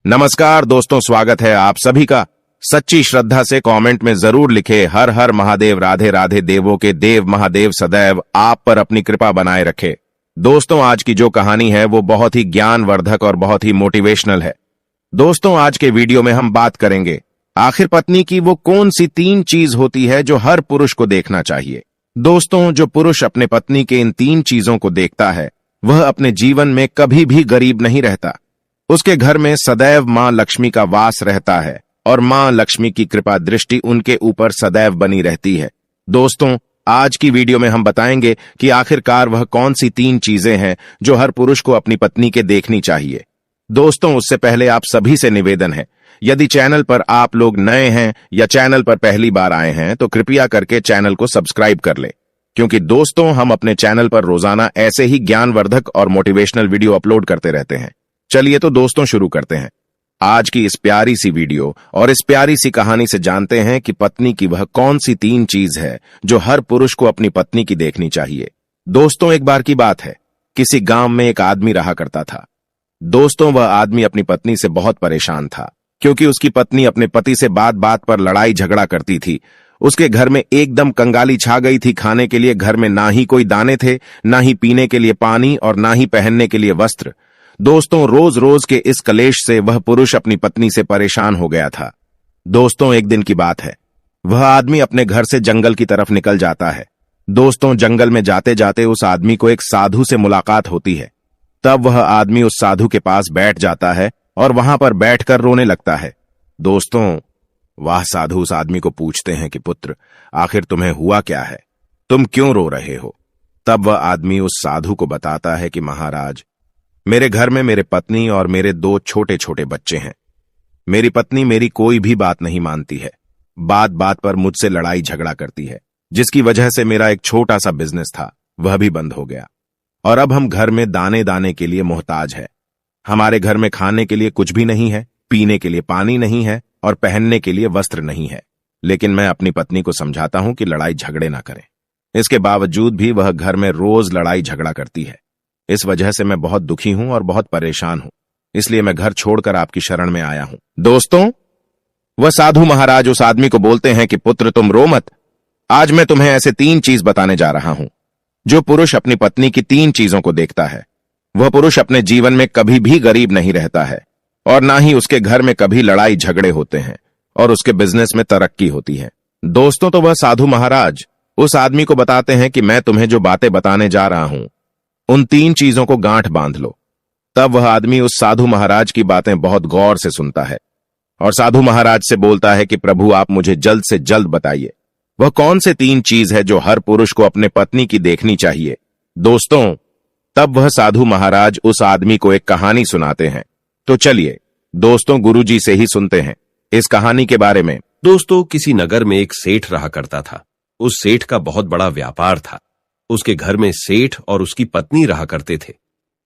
नमस्कार दोस्तों, स्वागत है आप सभी का। सच्ची श्रद्धा से कमेंट में जरूर लिखे हर हर महादेव, राधे राधे, देवों के देव महादेव सदैव आप पर अपनी कृपा बनाए रखे। दोस्तों, आज की जो कहानी है वो बहुत ही ज्ञानवर्धक और बहुत ही मोटिवेशनल है। दोस्तों, आज के वीडियो में हम बात करेंगे आखिर पत्नी की वो कौन सी 3 चीज होती है जो हर पुरुष को देखना चाहिए। दोस्तों, जो पुरुष अपने पत्नी के इन 3 चीजों को देखता है वह अपने जीवन में कभी भी गरीब नहीं रहता। उसके घर में सदैव मां लक्ष्मी का वास रहता है और मां लक्ष्मी की कृपा दृष्टि उनके ऊपर सदैव बनी रहती है। दोस्तों, आज की वीडियो में हम बताएंगे कि आखिरकार वह कौन सी 3 चीजें हैं जो हर पुरुष को अपनी पत्नी के देखनी चाहिए। दोस्तों, उससे पहले आप सभी से निवेदन है, यदि चैनल पर आप लोग नए हैं या चैनल पर पहली बार आए हैं तो कृपया करके चैनल को सब्सक्राइब कर ले, क्योंकि दोस्तों हम अपने चैनल पर रोजाना ऐसे ही ज्ञानवर्धक और मोटिवेशनल वीडियो अपलोड करते रहते हैं। चलिए तो दोस्तों शुरू करते हैं आज की इस प्यारी सी वीडियो और इस प्यारी सी कहानी से। जानते हैं कि पत्नी की वह कौन सी 3 चीज है जो हर पुरुष को अपनी पत्नी की देखनी चाहिए। दोस्तों, एक बार की बात है, किसी गांव में एक आदमी रहा करता था। दोस्तों, वह आदमी अपनी पत्नी से बहुत परेशान था, क्योंकि उसकी पत्नी अपने पति से बात बात पर लड़ाई झगड़ा करती थी। उसके घर में एकदम कंगाली छा गई थी। खाने के लिए घर में ना ही कोई दाने थे, ना ही पीने के लिए पानी और ना ही पहनने के लिए वस्त्र। दोस्तों, रोज रोज के इस कलेश से वह पुरुष अपनी पत्नी से परेशान हो गया था। दोस्तों, एक दिन की बात है, वह आदमी अपने घर से जंगल की तरफ निकल जाता है। दोस्तों, जंगल में जाते जाते उस आदमी को एक साधु से मुलाकात होती है। तब वह आदमी उस साधु के पास बैठ जाता है और वहां पर बैठकर रोने लगता है। दोस्तों, वह साधु उस आदमी को पूछते हैं कि पुत्र, आखिर तुम्हें हुआ क्या है, तुम क्यों रो रहे हो। तब वह आदमी उस साधु को बताता है कि महाराज, मेरे घर में मेरे पत्नी और मेरे 2 छोटे छोटे बच्चे हैं। मेरी पत्नी मेरी कोई भी बात नहीं मानती है, बात बात पर मुझसे लड़ाई झगड़ा करती है, जिसकी वजह से मेरा एक छोटा सा बिजनेस था वह भी बंद हो गया और अब हम घर में दाने दाने के लिए मोहताज है। हमारे घर में खाने के लिए कुछ भी नहीं है, पीने के लिए पानी नहीं है और पहनने के लिए वस्त्र नहीं है। लेकिन मैं अपनी पत्नी को समझाता हूं कि लड़ाई झगड़े ना करें। इसके बावजूद भी वह घर में रोज लड़ाई झगड़ा करती है। इस वजह से मैं बहुत दुखी हूं और बहुत परेशान हूं, इसलिए मैं घर छोड़कर आपकी शरण में आया हूं। दोस्तों, वह साधु महाराज उस आदमी को बोलते हैं कि पुत्र तुम रो मत, आज मैं तुम्हें ऐसे 3 चीज बताने जा रहा हूं। जो पुरुष अपनी पत्नी की 3 चीजों को देखता है वह पुरुष अपने जीवन में कभी भी गरीब नहीं रहता है और ना ही उसके घर में कभी लड़ाई झगड़े होते हैं और उसके बिजनेस में तरक्की होती है। दोस्तों, तो वह साधु महाराज उस आदमी को बताते हैं कि मैं तुम्हें जो बातें बताने जा रहा हूं उन 3 चीजों को गांठ बांध लो। तब वह आदमी उस साधु महाराज की बातें बहुत गौर से सुनता है और साधु महाराज से बोलता है कि प्रभु, आप मुझे जल्द से जल्द बताइए वह कौन से 3 चीज है जो हर पुरुष को अपने पत्नी की देखनी चाहिए। दोस्तों, तब वह साधु महाराज उस आदमी को एक कहानी सुनाते हैं। तो चलिए दोस्तों, गुरुजी से ही सुनते हैं इस कहानी के बारे में। दोस्तों, किसी नगर में एक सेठ रहा करता था। उस सेठ का बहुत बड़ा व्यापार था। उसके घर में सेठ और उसकी पत्नी रहा करते थे।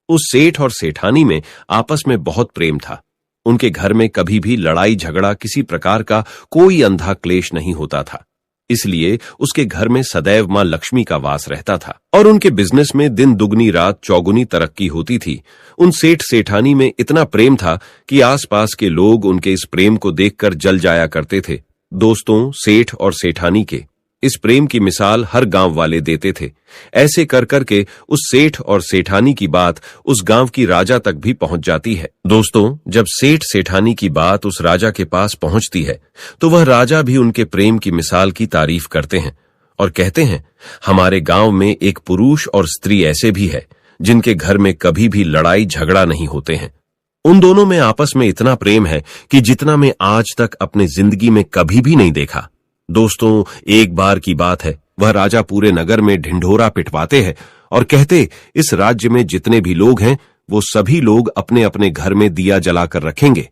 उस सेठ और सेठानी में आपस में बहुत प्रेम था। उनके घर में कभी भी लड़ाई झगड़ा, किसी प्रकार का कोई अंधा क्लेश नहीं होता था। इसलिए उसके घर में सदैव मां लक्ष्मी का वास रहता था और उनके बिजनेस में दिन दुगनी रात चौगुनी तरक्की होती थी। उन सेठ सेठानी में इतना प्रेम था कि आसपास के लोग उनके इस प्रेम को देखकर जल जाया करते थे। दोस्तों, सेठ और सेठानी के इस प्रेम की मिसाल हर गांव वाले देते थे। ऐसे कर करके उस सेठ और सेठानी की बात उस गांव की राजा तक भी पहुंच जाती है। दोस्तों, जब सेठ सेठानी की बात उस राजा के पास पहुंचती है तो वह राजा भी उनके प्रेम की मिसाल की तारीफ करते हैं और कहते हैं, हमारे गांव में एक पुरुष और स्त्री ऐसे भी है जिनके घर में कभी भी लड़ाई झगड़ा नहीं होते हैं। उन दोनों में आपस में इतना प्रेम है कि जितना मैं आज तक अपने जिंदगी में कभी भी नहीं देखा। दोस्तों, एक बार की बात है, वह राजा पूरे नगर में ढिंढोरा पिटवाते हैं और कहते, इस राज्य में जितने भी लोग हैं वो सभी लोग अपने अपने घर में दिया जलाकर रखेंगे।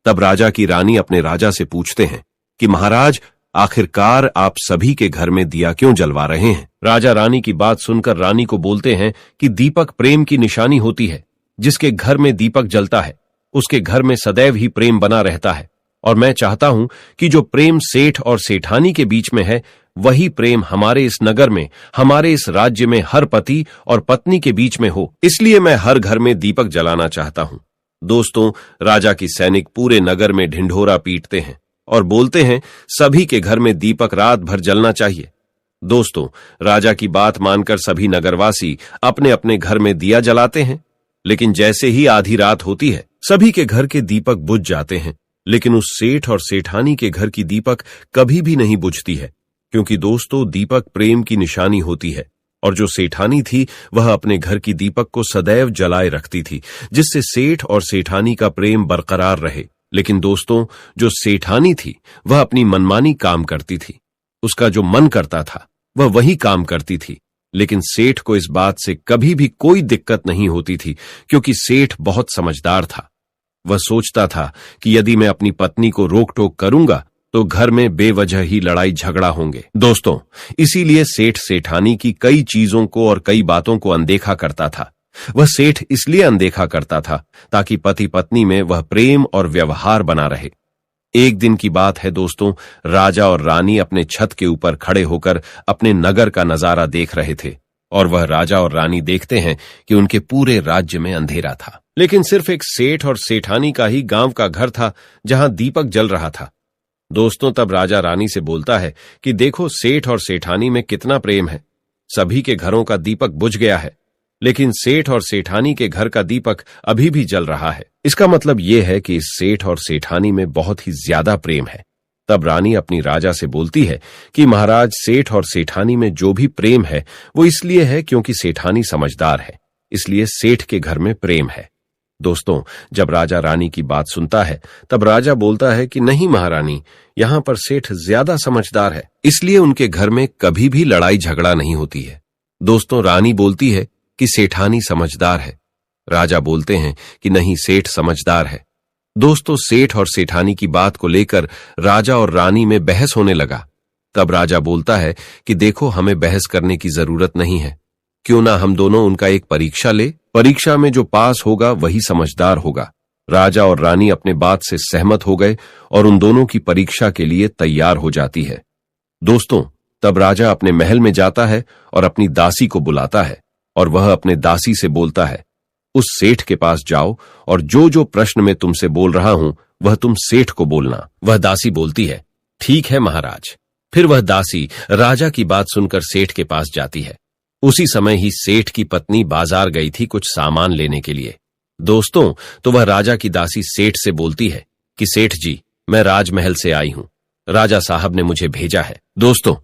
तब राजा की रानी अपने राजा से पूछते हैं कि महाराज, आखिरकार आप सभी के घर में दिया क्यों जलवा रहे हैं। राजा रानी की बात सुनकर रानी को बोलते हैं कि दीपक प्रेम की निशानी होती है। जिसके घर में दीपक जलता है उसके घर में सदैव ही प्रेम बना रहता है और मैं चाहता हूं कि जो प्रेम सेठ और सेठानी के बीच में है वही प्रेम हमारे इस नगर में, हमारे इस राज्य में हर पति और पत्नी के बीच में हो। इसलिए मैं हर घर में दीपक जलाना चाहता हूं। दोस्तों, राजा की सैनिक पूरे नगर में ढिंढोरा पीटते हैं और बोलते हैं सभी के घर में दीपक रात भर जलना चाहिए। दोस्तों, राजा की बात मानकर सभी नगरवासी अपने अपने घर में दिया जलाते हैं, लेकिन जैसे ही आधी रात होती है सभी के घर के दीपक बुझ जाते हैं, लेकिन उस सेठ और सेठानी के घर की दीपक कभी भी नहीं बुझती है, क्योंकि दोस्तों दीपक प्रेम की निशानी होती है और जो सेठानी थी वह अपने घर की दीपक को सदैव जलाए रखती थी, जिससे सेठ और सेठानी का प्रेम बरकरार रहे। लेकिन दोस्तों, जो सेठानी थी वह अपनी मनमानी काम करती थी, उसका जो मन करता था वह वही काम करती थी, लेकिन सेठ को इस बात से कभी भी कोई दिक्कत नहीं होती थी, क्योंकि सेठ बहुत समझदार था। वह सोचता था कि यदि मैं अपनी पत्नी को रोक टोक करूंगा तो घर में बेवजह ही लड़ाई झगड़ा होंगे। दोस्तों, इसीलिए सेठ सेठानी की कई चीजों को और कई बातों को अनदेखा करता था। वह सेठ इसलिए अनदेखा करता था ताकि पति पत्नी में वह प्रेम और व्यवहार बना रहे। एक दिन की बात है दोस्तों, राजा और रानी अपने छत के ऊपर खड़े होकर अपने नगर का नजारा देख रहे थे और वह राजा और रानी देखते हैं कि उनके पूरे राज्य में अंधेरा था, लेकिन सिर्फ एक सेठ और सेठानी का ही गांव का घर था जहां दीपक जल रहा था। दोस्तों, तब राजा रानी से बोलता है कि देखो सेठ और सेठानी में कितना प्रेम है, सभी के घरों का दीपक बुझ गया है, लेकिन सेठ और सेठानी के घर का दीपक अभी भी जल रहा है। इसका मतलब यह है कि इस सेठ और सेठानी में बहुत ही ज्यादा प्रेम है। तब रानी अपनी राजा से बोलती है कि महाराज, सेठ और सेठानी में जो भी प्रेम है वो इसलिए है क्योंकि सेठानी समझदार है, इसलिए सेठ के घर में प्रेम है। दोस्तों, जब राजा रानी की बात सुनता है तब राजा बोलता है कि नहीं महारानी, यहां पर सेठ ज्यादा समझदार है, इसलिए उनके घर में कभी भी लड़ाई झगड़ा नहीं होती है। दोस्तों, रानी बोलती है कि सेठानी समझदार है, राजा बोलते हैं कि नहीं, सेठ समझदार है। दोस्तों, सेठ और सेठानी की बात को लेकर राजा और रानी में बहस होने लगा। तब राजा बोलता है कि देखो, हमें बहस करने की जरूरत नहीं है, क्यों ना हम दोनों उनका एक परीक्षा ले, परीक्षा में जो पास होगा वही समझदार होगा। राजा और रानी अपने बात से सहमत हो गए और उन दोनों की परीक्षा के लिए तैयार हो जाती है। दोस्तों, तब राजा अपने महल में जाता है और अपनी दासी को बुलाता है और वह अपने दासी से बोलता है, उस सेठ के पास जाओ और जो जो प्रश्न मैं तुमसे बोल रहा हूं वह तुम सेठ को बोलना। वह दासी बोलती है, ठीक है महाराज। फिर वह दासी राजा की बात सुनकर सेठ के पास जाती है। उसी समय ही सेठ की पत्नी बाजार गई थी कुछ सामान लेने के लिए। दोस्तों, तो वह राजा की दासी सेठ से बोलती है कि सेठ जी, मैं राजमहल से आई हूं, राजा साहब ने मुझे भेजा है। दोस्तों,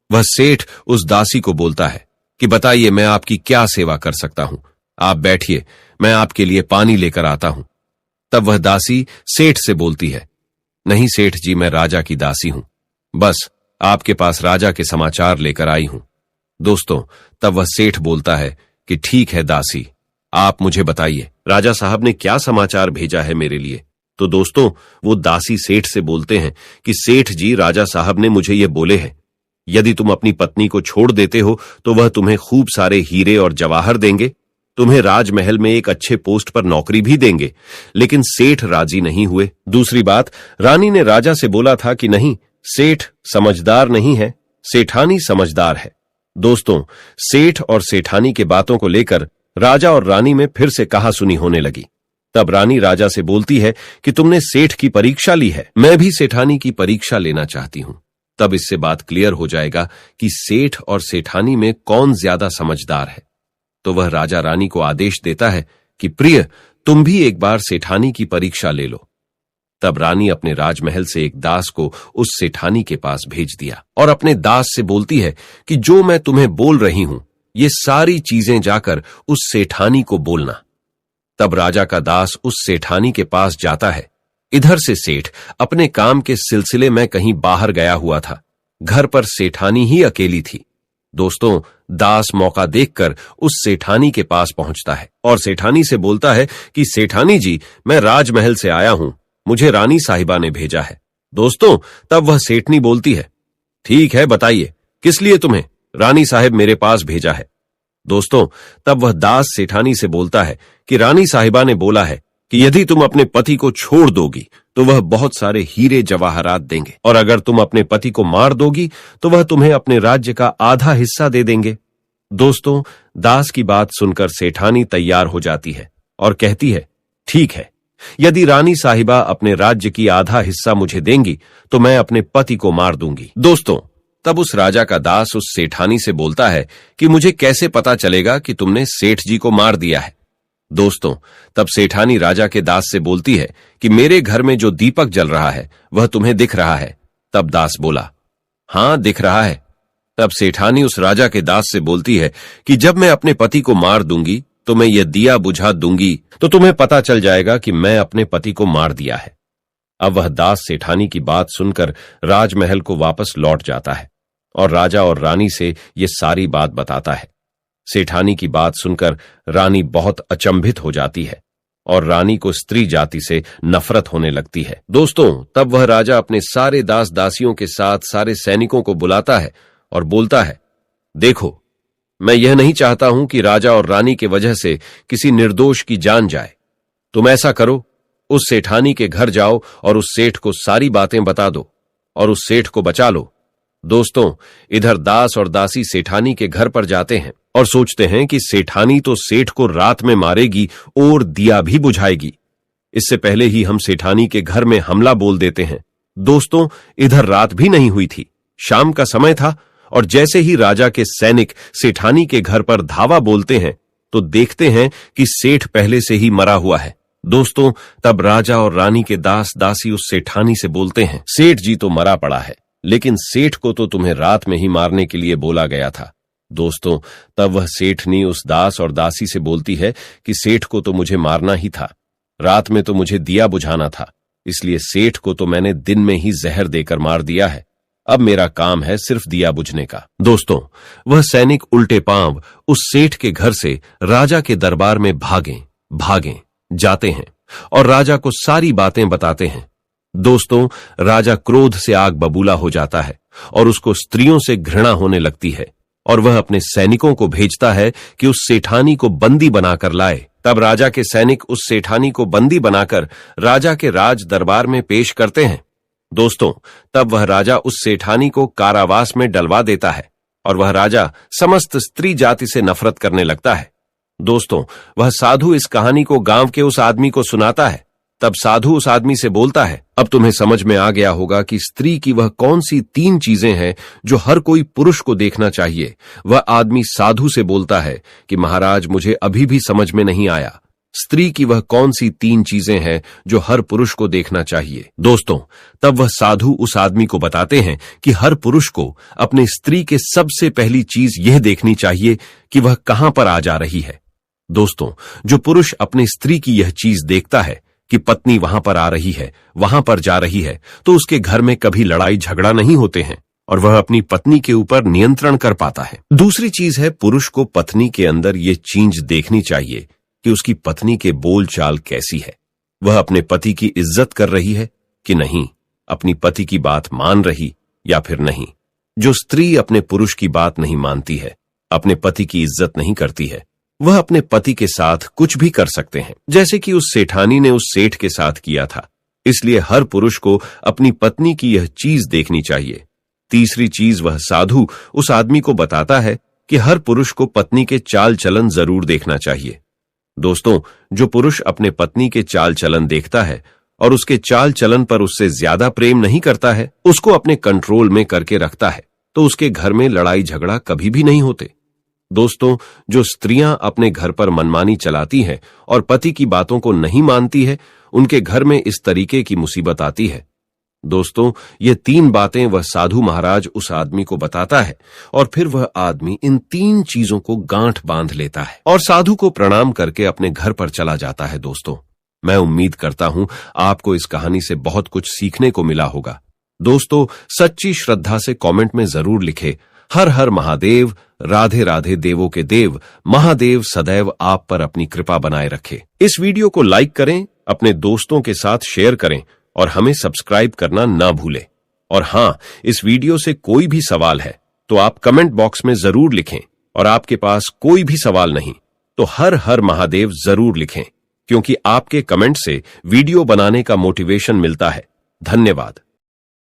वह सेठ उस दासी को बोलता है कि बताइए मैं आपकी क्या सेवा कर सकता हूं, आप बैठिए, मैं आपके लिए पानी लेकर आता हूं। तब वह दासी सेठ से बोलती है, नहीं सेठ जी, मैं राजा की दासी हूं, बस आपके पास राजा के समाचार लेकर आई हूं। दोस्तों, तब वह सेठ बोलता है कि ठीक है दासी, आप मुझे बताइए राजा साहब ने क्या समाचार भेजा है मेरे लिए। तो दोस्तों, वो दासी सेठ से बोलते हैं कि सेठ जी, राजा साहब ने मुझे ये बोले हैं, यदि तुम अपनी पत्नी को छोड़ देते हो तो वह तुम्हें खूब सारे हीरे और जवाहर देंगे, तुम्हें राजमहल में एक अच्छे पोस्ट पर नौकरी भी देंगे। लेकिन सेठ राजी नहीं हुए। दूसरी बात, रानी ने राजा से बोला था कि नहीं, सेठ समझदार नहीं है, सेठानी समझदार है। दोस्तों, सेठ और सेठानी के बातों को लेकर राजा और रानी में फिर से कहासुनी होने लगी। तब रानी राजा से बोलती है कि तुमने सेठ की परीक्षा ली है, मैं भी सेठानी की परीक्षा लेना चाहती हूं, तब इससे बात क्लियर हो जाएगा कि सेठ और सेठानी में कौन ज्यादा समझदार है। तो वह राजा रानी को आदेश देता है कि प्रिय, तुम भी एक बार सेठानी की परीक्षा ले लो। तब रानी अपने राजमहल से एक दास को उस सेठानी के पास भेज दिया और अपने दास से बोलती है कि जो मैं तुम्हें बोल रही हूं ये सारी चीजें जाकर उस सेठानी को बोलना। तब राजा का दास उस सेठानी के पास जाता है। इधर से सेठ अपने काम के सिलसिले में कहीं बाहर गया हुआ था, घर पर सेठानी ही अकेली थी। दोस्तों, दास मौका देखकर उस सेठानी के पास पहुंचता है और सेठानी से बोलता है कि सेठानी जी, मैं राजमहल से आया हूं, मुझे रानी साहिबा ने भेजा है। दोस्तों, तब वह सेठनी बोलती है, ठीक है बताइए, किस लिए तुम्हें रानी साहिब मेरे पास भेजा है। दोस्तों, तब वह दास सेठानी से बोलता है कि रानी साहिबा ने बोला है कि यदि तुम अपने पति को छोड़ दोगी तो वह बहुत सारे हीरे जवाहरात देंगे, और अगर तुम अपने पति को मार दोगी तो वह तुम्हें अपने राज्य का आधा हिस्सा दे देंगे। दोस्तों, दास की बात सुनकर सेठानी तैयार हो जाती है और कहती है, ठीक है, यदि रानी साहिबा अपने राज्य की आधा हिस्सा मुझे देंगी तो मैं अपने पति को मार दूंगी। दोस्तों, तब उस राजा का दास उस सेठानी से बोलता है कि मुझे कैसे पता चलेगा कि तुमने सेठ जी को मार दिया है। दोस्तों, तब सेठानी राजा के दास से बोलती है कि मेरे घर में जो दीपक जल रहा है वह तुम्हें दिख रहा है। तब दास बोला, हां, दिख रहा है। तब सेठानी उस राजा के दास से बोलती है कि जब मैं अपने पति को मार दूंगी तो मैं यह दिया बुझा दूंगी तो तुम्हें पता चल जाएगा कि मैं अपने पति को मार दिया है। अब वह दास सेठानी की बात सुनकर राजमहल को वापस लौट जाता है और राजा और रानी से ये सारी बात बताता है। सेठानी की बात सुनकर रानी बहुत अचंभित हो जाती है और रानी को स्त्री जाति से नफरत होने लगती है। दोस्तों, तब वह राजा अपने सारे दास दासियों के साथ सारे सैनिकों को बुलाता है और बोलता है, देखो, मैं यह नहीं चाहता हूं कि राजा और रानी के वजह से किसी निर्दोष की जान जाए। तुम ऐसा करो, उस सेठानी के घर जाओ और उस सेठ को सारी बातें बता दो और उस सेठ को बचा लो। दोस्तों, इधर दास और दासी सेठानी के घर पर जाते हैं और सोचते हैं कि सेठानी तो सेठ को रात में मारेगी और दिया भी बुझाएगी। इससे पहले ही हम सेठानी के घर में हमला बोल देते हैं। दोस्तों, इधर रात भी नहीं हुई थी, शाम का समय था और जैसे ही राजा के सैनिक सेठानी के घर पर धावा बोलते हैं तो देखते हैं कि सेठ पहले से ही मरा हुआ है। दोस्तों, तब राजा और रानी के दास दासी उस सेठानी से बोलते हैं, सेठ जी तो मरा पड़ा है, लेकिन सेठ को तो तुम्हें रात में ही मारने के लिए बोला गया था। दोस्तों, तब वह सेठनी उस दास और दासी से बोलती है कि सेठ को तो मुझे मारना ही था, रात में तो मुझे दिया बुझाना था, इसलिए सेठ को तो मैंने दिन में ही जहर देकर मार दिया है। अब मेरा काम है सिर्फ दिया बुझने का। दोस्तों, वह सैनिक उल्टे पांव उस सेठ के घर से राजा के दरबार में भागें जाते हैं और राजा को सारी बातें बताते हैं। दोस्तों, राजा क्रोध से आग बबूला हो जाता है और उसको स्त्रियों से घृणा होने लगती है और वह अपने सैनिकों को भेजता है कि उस सेठानी को बंदी बनाकर लाए। तब राजा के सैनिक उस सेठानी को बंदी बनाकर राजा के राज दरबार में पेश करते हैं। दोस्तों, तब वह राजा उस सेठानी को कारावास में डलवा देता है और वह राजा समस्त स्त्री जाति से नफरत करने लगता है। दोस्तों, वह साधु इस कहानी को गांव के उस आदमी को सुनाता है। तब साधु उस आदमी से बोलता है, अब तुम्हें समझ में आ गया होगा कि स्त्री की वह कौन सी 3 चीजें हैं जो हर कोई पुरुष को देखना चाहिए। वह आदमी साधु से बोलता है कि महाराज, मुझे अभी भी समझ में नहीं आया, स्त्री की वह कौन सी 3 चीजें हैं जो हर पुरुष को देखना चाहिए। दोस्तों, तब वह साधु उस आदमी को बताते हैं कि हर पुरुष को अपने स्त्री के सबसे पहली चीज यह देखनी चाहिए कि वह कहां पर आ जा रही है। दोस्तों, जो पुरुष अपनी स्त्री की यह चीज देखता है कि पत्नी वहां पर आ रही है, वहां पर जा रही है, तो उसके घर में कभी लड़ाई झगड़ा नहीं होते हैं और वह अपनी पत्नी के ऊपर नियंत्रण कर पाता है। दूसरी चीज है, पुरुष को पत्नी के अंदर ये चीज देखनी चाहिए कि उसकी पत्नी के बोल चाल कैसी है, वह अपने पति की इज्जत कर रही है कि नहीं, अपनी पति की बात मान रही या फिर नहीं। जो स्त्री अपने पुरुष की बात नहीं मानती है, अपने पति की इज्जत नहीं करती है, वह अपने पति के साथ कुछ भी कर सकते हैं, जैसे कि उस सेठानी ने उस सेठ के साथ किया था। इसलिए हर पुरुष को अपनी पत्नी की यह चीज देखनी चाहिए। तीसरी चीज, वह साधु उस आदमी को बताता है कि हर पुरुष को पत्नी के चाल चलन जरूर देखना चाहिए। दोस्तों, जो पुरुष अपने पत्नी के चाल चलन देखता है और उसके चाल चलन पर उससे ज्यादा प्रेम नहीं करता है, उसको अपने कंट्रोल में करके रखता है, तो उसके घर में लड़ाई झगड़ा कभी भी नहीं होते। दोस्तों, जो स्त्रियां अपने घर पर मनमानी चलाती हैं और पति की बातों को नहीं मानती है, उनके घर में इस तरीके की मुसीबत आती है। दोस्तों, ये 3 बातें वह साधु महाराज उस आदमी को बताता है और फिर वह आदमी इन 3 चीजों को गांठ बांध लेता है और साधु को प्रणाम करके अपने घर पर चला जाता है। दोस्तों, मैं उम्मीद करता हूं आपको इस कहानी से बहुत कुछ सीखने को मिला होगा। दोस्तों, सच्ची श्रद्धा से कमेंट में जरूर लिखे, हर हर महादेव, राधे राधे देवों के देव, महादेव सदैव आप पर अपनी कृपा बनाए रखे। इस वीडियो को लाइक करें, अपने दोस्तों के साथ शेयर करें और हमें सब्सक्राइब करना ना भूलें। और हां, इस वीडियो से कोई भी सवाल है तो आप कमेंट बॉक्स में जरूर लिखें, और आपके पास कोई भी सवाल नहीं तो हर हर महादेव जरूर लिखें, क्योंकि आपके कमेंट से वीडियो बनाने का मोटिवेशन मिलता है। धन्यवाद।